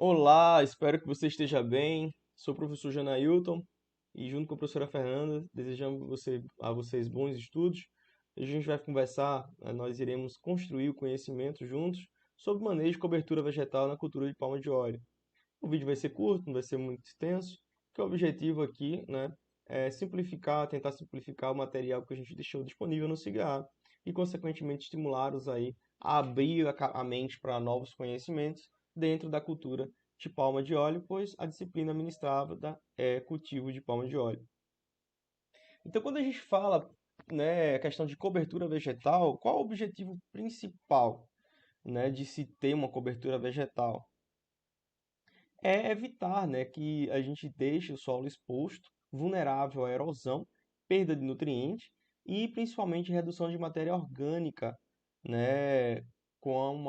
Olá, espero que você esteja bem. Sou o professor Janailton e junto com a professora Fernanda desejamos a vocês bons estudos. Hoje a gente vai conversar, nós iremos construir o conhecimento juntos sobre manejo de cobertura vegetal na cultura de palma de óleo. O vídeo vai ser curto, não vai ser muito extenso, porque o objetivo aqui, né, é tentar simplificar o material que a gente deixou disponível no SIGA e, consequentemente, estimulá-los aí a abrir a mente para novos conhecimentos dentro da cultura de palma de óleo, pois a disciplina ministrada é cultivo de palma de óleo. Então, quando a gente fala, né, a questão de cobertura vegetal, qual o objetivo principal, né, de se ter uma cobertura vegetal? É evitar, né, que a gente deixe o solo exposto, vulnerável à erosão, perda de nutrientes e principalmente redução de matéria orgânica, né, com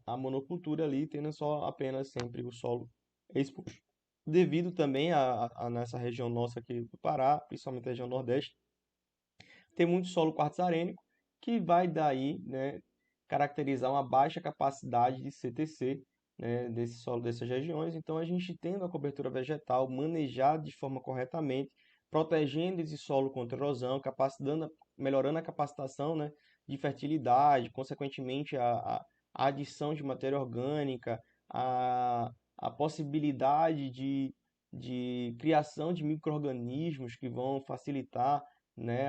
a monocultura ali tendo só apenas sempre o solo exposto. Devido também a nessa região nossa aqui do Pará, principalmente a região Nordeste, tem muito solo quartzarênico que vai daí, né, caracterizar uma baixa capacidade de CTC, né, desse solo dessas regiões. Então, a gente tendo a cobertura vegetal manejada de forma corretamente, protegendo esse solo contra erosão, melhorando a capacitação, né, de fertilidade, consequentemente a adição de matéria orgânica, a possibilidade de criação de micro-organismos que né,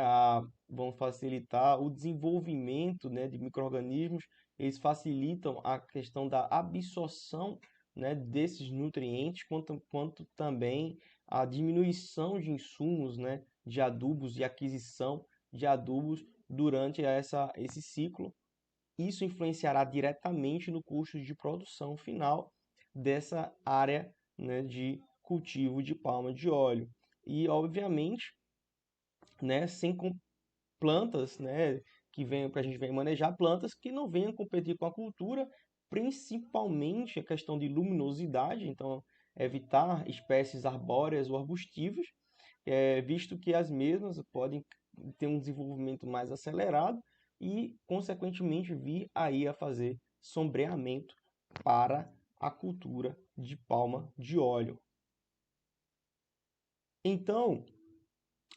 vão facilitar o desenvolvimento, né, de micro-organismos, eles facilitam a questão da absorção, né, desses nutrientes, quanto também a diminuição de insumos, né, de adubos e aquisição de adubos durante esse ciclo. Isso influenciará diretamente no custo de produção final dessa área, né, de cultivo de palma de óleo. E, obviamente, né, plantas, né, que a gente vem manejar plantas que não venham competir com a cultura, principalmente a questão de luminosidade, então evitar espécies arbóreas ou arbustivas, visto que as mesmas podem ter um desenvolvimento mais acelerado e, consequentemente, vir aí a fazer sombreamento para a cultura de palma de óleo. Então,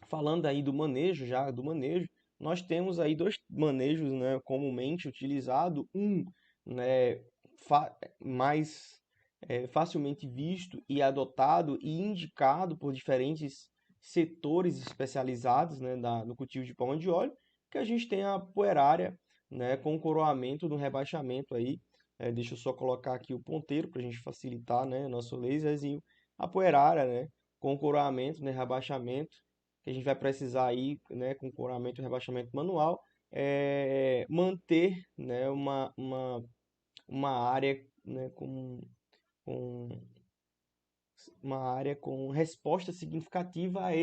falando aí do manejo, nós temos aí dois manejos, né, comumente utilizado, né, mais facilmente visto e adotado e indicado por diferentes setores especializados, né, no cultivo de palma de óleo, que a gente tem a puerária, né, com coroamento no rebaixamento aí. Deixa eu só colocar aqui o ponteiro para a gente facilitar, né, nosso laserzinho. A puerária, né, com coroamento, né, rebaixamento, que a gente vai precisar aí, né, com coramento e rebaixamento manual, manter, né, uma área, né, com uma área com resposta significativa a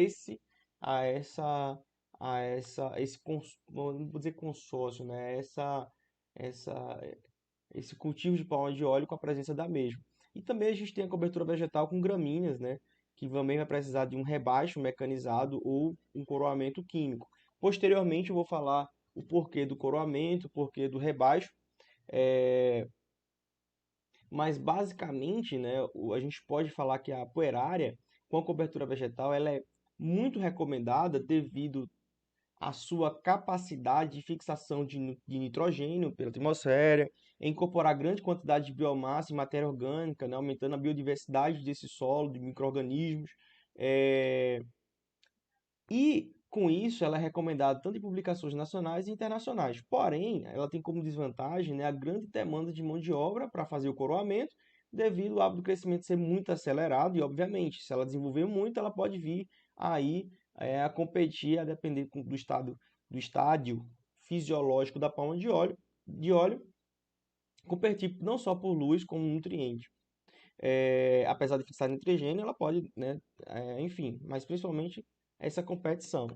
essa, não vou dizer consórcio, né, essa, esse cultivo de palma de óleo com a presença da mesma. E também a gente tem a cobertura vegetal com gramíneas, né? Que também vai precisar de um rebaixo mecanizado ou um coroamento químico. Posteriormente eu vou falar o porquê do coroamento, o porquê do rebaixo, é, mas basicamente, né, a gente pode falar que a puerária com a cobertura vegetal ela é muito recomendada devido a sua capacidade de fixação de nitrogênio pela atmosfera, incorporar grande quantidade de biomassa e matéria orgânica, né, aumentando a biodiversidade desse solo, de micro-organismos. É, E com isso ela é recomendada tanto em publicações nacionais e internacionais. Porém, ela tem como desvantagem, né, a grande demanda de mão de obra para fazer o coroamento, devido ao hábito do crescimento ser muito acelerado e, obviamente, se ela desenvolver muito, ela pode vir aí a competir, a depender do estádio fisiológico da palma de óleo, competir não só por luz como nutriente. Apesar de fixar nitrogênio, ela pode, né, enfim, mas principalmente essa competição.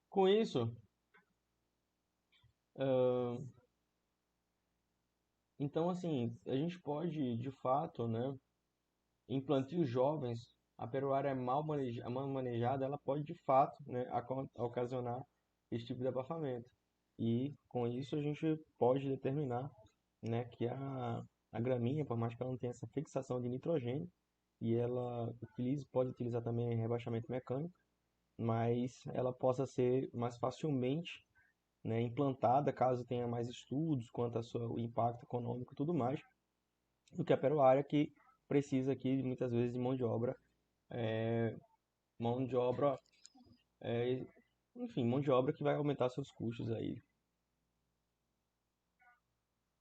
Com isso, ah, então assim, a gente pode, de fato, né, em plantios jovens, a pecuária mal manejada, ela pode, de fato, né, ocasionar esse tipo de abafamento. e com isso a gente pode determinar, né, que a gramínea, por mais que ela não tenha essa fixação de nitrogênio, e ela pode utilizar também rebaixamento mecânico, mas ela possa ser mais facilmente, né, implantada caso tenha mais estudos quanto ao seu impacto econômico e tudo mais, do que a pecuária que precisa aqui muitas vezes de é, mão de obra, é, enfim, mão de obra que vai aumentar seus custos aí.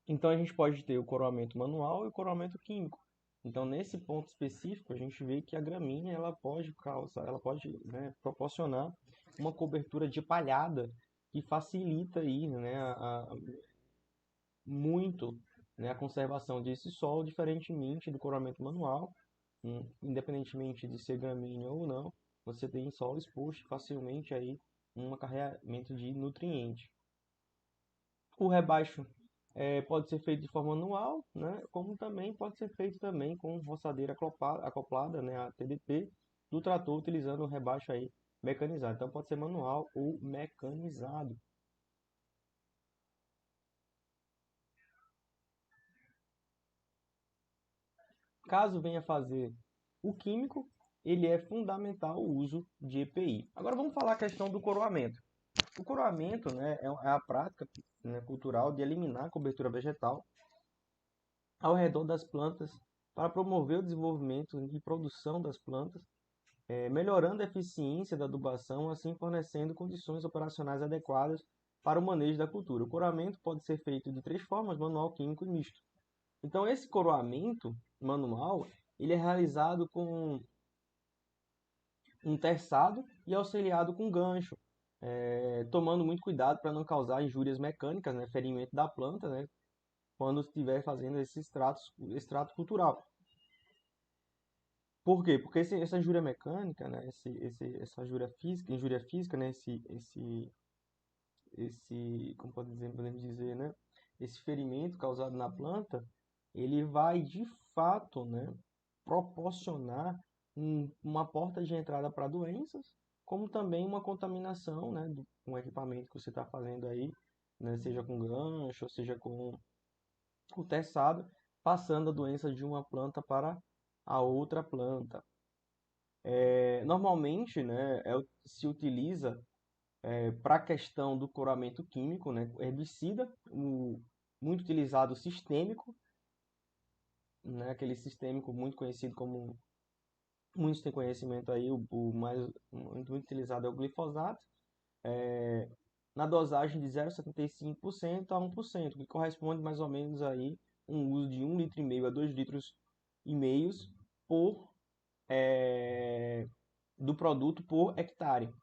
Então a gente pode ter o coroamento manual e o coroamento químico. Então nesse ponto específico a gente vê que a gramínea ela pode causar, ela pode, né, proporcionar uma cobertura de palhada que facilita aí, né, muito, né, a conservação desse solo, diferentemente do coroamento manual, independentemente de ser gramínea ou não, você tem solo exposto facilmente aí um acarreamento de nutrientes. O rebaixo pode ser feito de forma manual, né, como também pode ser feito também com roçadeira acoplada, né, a TDP, do trator utilizando o rebaixo aí mecanizado. Então pode ser manual ou mecanizado. Caso venha fazer o químico, ele é fundamental o uso de EPI. Agora vamos falar a questão do coroamento. O coroamento, né, é a prática, né, cultural de eliminar a cobertura vegetal ao redor das plantas para promover o desenvolvimento e produção das plantas, melhorando a eficiência da adubação, assim fornecendo condições operacionais adequadas para o manejo da cultura. O coroamento pode ser feito de três formas: manual, químico e misto. Então, esse coroamento manual ele é realizado com um terçado e auxiliado com gancho, tomando muito cuidado para não causar injúrias mecânicas, né, ferimento da planta, né, quando estiver fazendo esse extrato cultural. Por quê? Porque essa injúria mecânica, né, essa injúria física, né, como podemos dizer, né, esse ferimento causado na planta, ele vai de fato, né, proporcionar uma porta de entrada para doenças, como também uma contaminação, né, com o equipamento que você está fazendo aí, né, seja com gancho, seja com o terçado, passando a doença de uma planta para a outra planta. Normalmente, né, se utiliza para a questão do coramento químico, né, herbicida, muito utilizado sistêmico, né, aquele sistêmico muito conhecido como muitos têm conhecimento aí, o mais muito utilizado é o glifosato, na dosagem de 0,75% a 1%, que corresponde mais ou menos aí um uso de 1,5 litro a 2,5 litros por, do produto por hectare.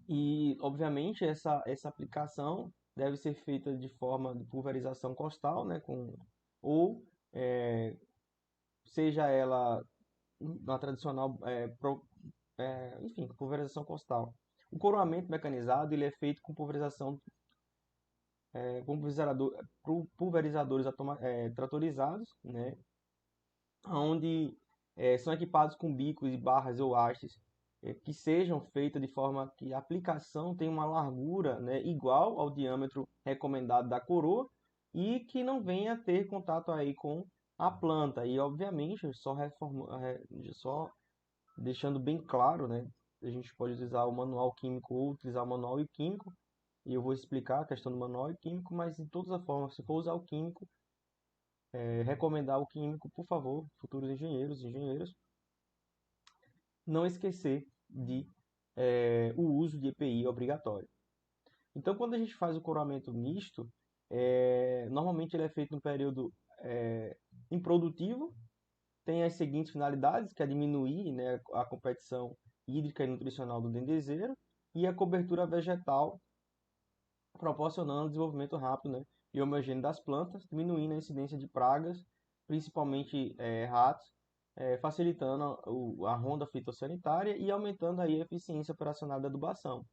E, obviamente, essa aplicação deve ser feita de forma de pulverização costal, né, ou é, seja ela na tradicional, enfim, pulverização costal. O coroamento mecanizado ele é feito com pulverização, com pulverizadores tratorizados, né, onde são equipados com bicos e barras ou hastes que sejam feitas de forma que a aplicação tenha uma largura, né, igual ao diâmetro recomendado da coroa e que não venha a ter contato aí com a planta. E, obviamente, só deixando bem claro, né, a gente pode utilizar o manual químico ou utilizar o manual e químico, e eu vou explicar a questão do manual e químico, mas de todas as formas, se for usar o químico, recomendar o químico, por favor, futuros engenheiros, não esquecer de o uso de EPI obrigatório. Então, quando a gente faz o coroamento misto, normalmente ele é feito no período improdutivo, tem as seguintes finalidades, que é diminuir, né, a competição hídrica e nutricional do dendezeiro e a cobertura vegetal, proporcionando desenvolvimento rápido, né, e homogêneo das plantas, diminuindo a incidência de pragas, principalmente ratos, facilitando a ronda fitossanitária e aumentando aí a eficiência operacional da adubação.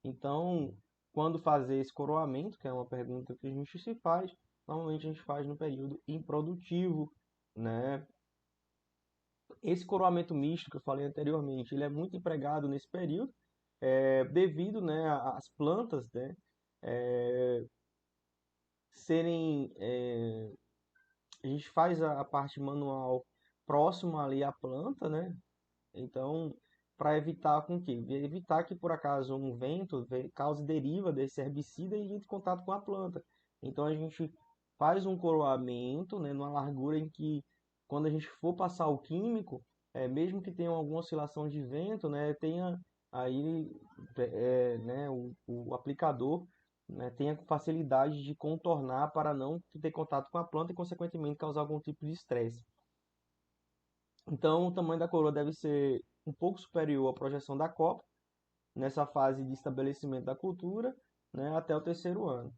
Então, quando fazer esse coroamento, que é uma pergunta que a gente se faz, normalmente a gente faz no período improdutivo, né? Esse coroamento misto que eu falei anteriormente, ele é muito empregado nesse período, devido, né, às plantas, né, é, serem, a gente faz a parte manual próxima ali à planta, né? Então, para evitar com que? Evitar que por acaso um vento cause deriva desse herbicida e entre em contato com a planta. Então a gente faz um coroamento, né, numa largura em que quando a gente for passar o químico, mesmo que tenha alguma oscilação de vento, né, tenha aí né, o aplicador, né, tenha facilidade de contornar para não ter contato com a planta e consequentemente causar algum tipo de estresse. Então, o tamanho da coroa deve ser um pouco superior à projeção da copa, nessa fase de estabelecimento da cultura, né, até o terceiro ano.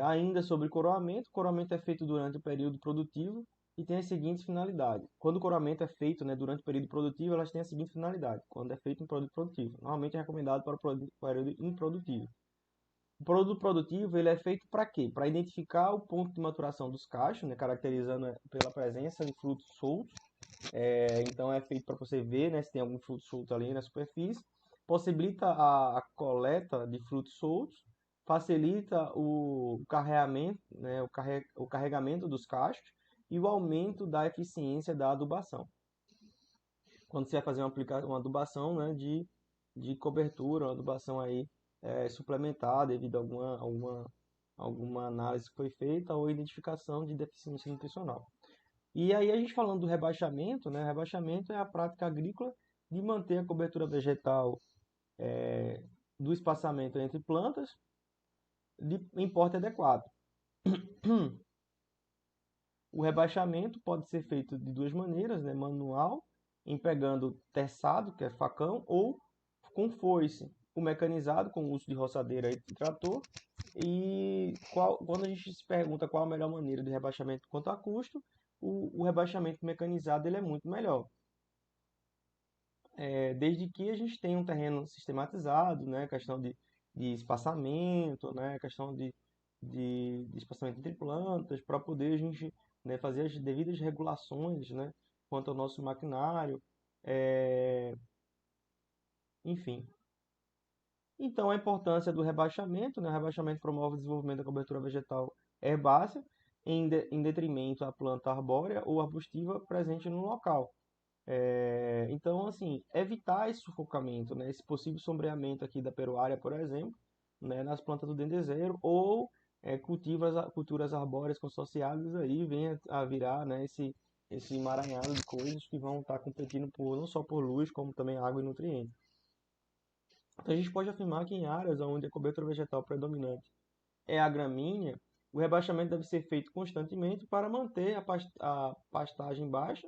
Ainda sobre coroamento, o coroamento é feito durante o período produtivo e tem as seguintes finalidades. Quando o coroamento é feito, né, durante o período produtivo, elas têm a seguinte finalidade. Quando é feito em período produtivo, normalmente é recomendado para o período improdutivo. O produto produtivo ele é feito para quê? Para identificar o ponto de maturação dos cachos, né, caracterizando pela presença de frutos soltos. Então é feito para você ver, né, se tem algum fruto solto ali na superfície. Possibilita a coleta de frutos soltos, facilita o carregamento, né, o carregamento dos cachos e o aumento da eficiência da adubação. Quando você vai fazer uma adubação, né, de cobertura, uma adubação aí suplementar devido a alguma análise que foi feita ou identificação de deficiência nutricional. E aí a gente falando do rebaixamento, né? O rebaixamento é a prática agrícola de manter a cobertura vegetal do espaçamento entre plantas em porte adequado. O rebaixamento pode ser feito de duas maneiras, né? Manual, empregando terçado, que é facão, ou com foice, o mecanizado, com o uso de roçadeira e trator. E quando a gente se pergunta qual a melhor maneira de rebaixamento quanto a custo, o rebaixamento mecanizado ele é muito melhor. Desde que a gente tenha um terreno sistematizado, né, questão de espaçamento, né, questão de espaçamento entre plantas, para poder a gente, né, fazer as devidas regulações, né, quanto ao nosso maquinário, é, enfim. Então, a importância do rebaixamento, né, o rebaixamento promove o desenvolvimento da cobertura vegetal herbácea em detrimento à planta arbórea ou arbustiva presente no local. Então, assim, evitar esse sufocamento, né, esse possível sombreamento aqui da peroária, por exemplo, né, nas plantas do dendezeiro, ou culturas arbóreas consociadas aí vem a virar, né, esse emaranhado de coisas que vão estar competindo não só por luz, como também água e nutrientes. Então, a gente pode afirmar que em áreas onde a cobertura vegetal predominante é a gramínea, o rebaixamento deve ser feito constantemente para manter a pastagem baixa,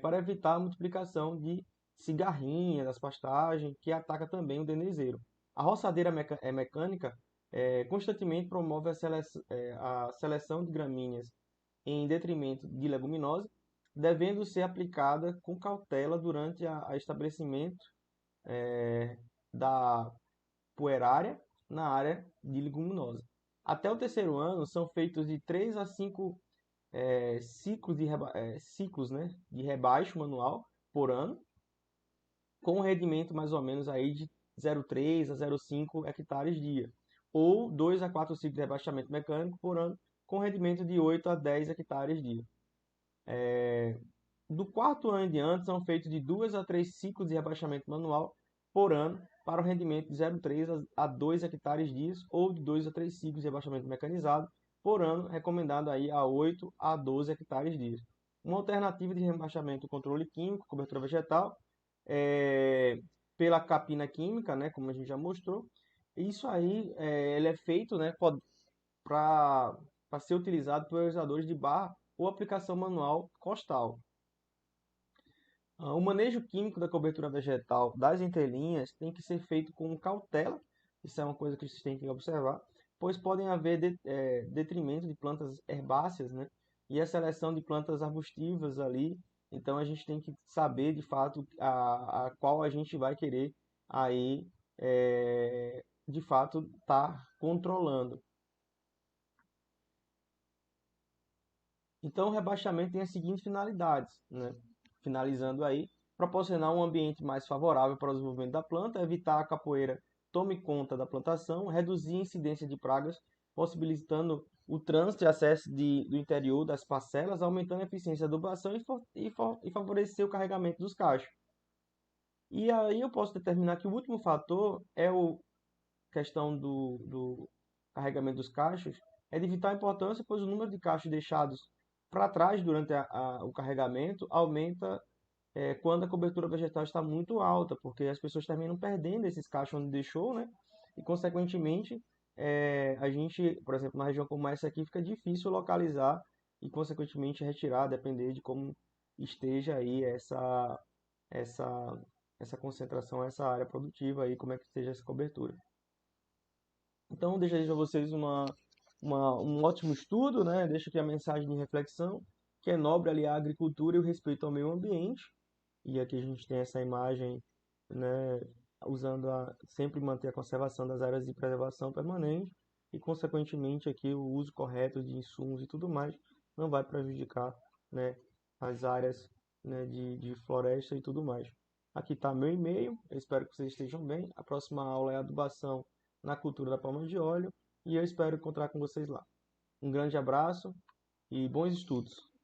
para evitar a multiplicação de cigarrinha das pastagens, que ataca também o dendezeiro. A roçadeira mecânica constantemente promove a seleção de gramíneas em detrimento de leguminosa, devendo ser aplicada com cautela durante a estabelecimento da puerária na área de leguminosa. Até o terceiro ano são feitos de 3 a 5 ciclos, né, de rebaixo manual por ano, com um rendimento mais ou menos aí de 0,3 a 0,5 hectares dia, ou 2 a 4 ciclos de rebaixamento mecânico por ano, com rendimento de 8 a 10 hectares dia. Do quarto ano em diante, são feitos de 2 a 3 ciclos de rebaixamento manual por ano, para o rendimento de 0,3 a 2 hectares dias, ou de 2 a 3 ciclos de rebaixamento mecanizado por ano, recomendado aí a 8 a 12 hectares dias. Uma alternativa de rebaixamento controle químico, cobertura vegetal, é, pela capina química, né, como a gente já mostrou. Isso aí ele é feito, né, para ser utilizado por usadores de barra ou aplicação manual costal. O manejo químico da cobertura vegetal das entrelinhas tem que ser feito com cautela, isso é uma coisa que vocês têm que observar, pois podem haver detrimento de plantas herbáceas, né? E a seleção de plantas arbustivas ali, então a gente tem que saber de fato a qual a gente vai querer aí de fato estar controlando. Então o rebaixamento tem as seguintes finalidades, né? Finalizando aí, proporcionar um ambiente mais favorável para o desenvolvimento da planta, evitar a capoeira tome conta da plantação, reduzir a incidência de pragas, possibilitando o trânsito e acesso do interior das parcelas, aumentando a eficiência da adubação e favorecer o carregamento dos cachos. E aí eu posso determinar que o último fator é a questão do carregamento dos cachos, é de vital importância, pois o número de cachos deixados para trás durante o carregamento aumenta quando a cobertura vegetal está muito alta, porque as pessoas terminam perdendo esses cachos onde deixou, né? E, consequentemente, a gente, por exemplo, na região como essa aqui, fica difícil localizar e, consequentemente, retirar, depender de como esteja aí essa, essa concentração, essa área produtiva aí, como é que esteja essa cobertura. Então, deixo aí para vocês um ótimo estudo, né? Deixo aqui a mensagem de reflexão, que é nobre aliar a agricultura e o respeito ao meio ambiente. E aqui a gente tem essa imagem, né, usando sempre manter a conservação das áreas de preservação permanente e, consequentemente, aqui o uso correto de insumos e tudo mais não vai prejudicar, né, as áreas, né, de floresta e tudo mais. Aqui está meu e-mail, eu espero que vocês estejam bem. A próxima aula é adubação na cultura da palma de óleo e eu espero encontrar com vocês lá. Um grande abraço e bons estudos!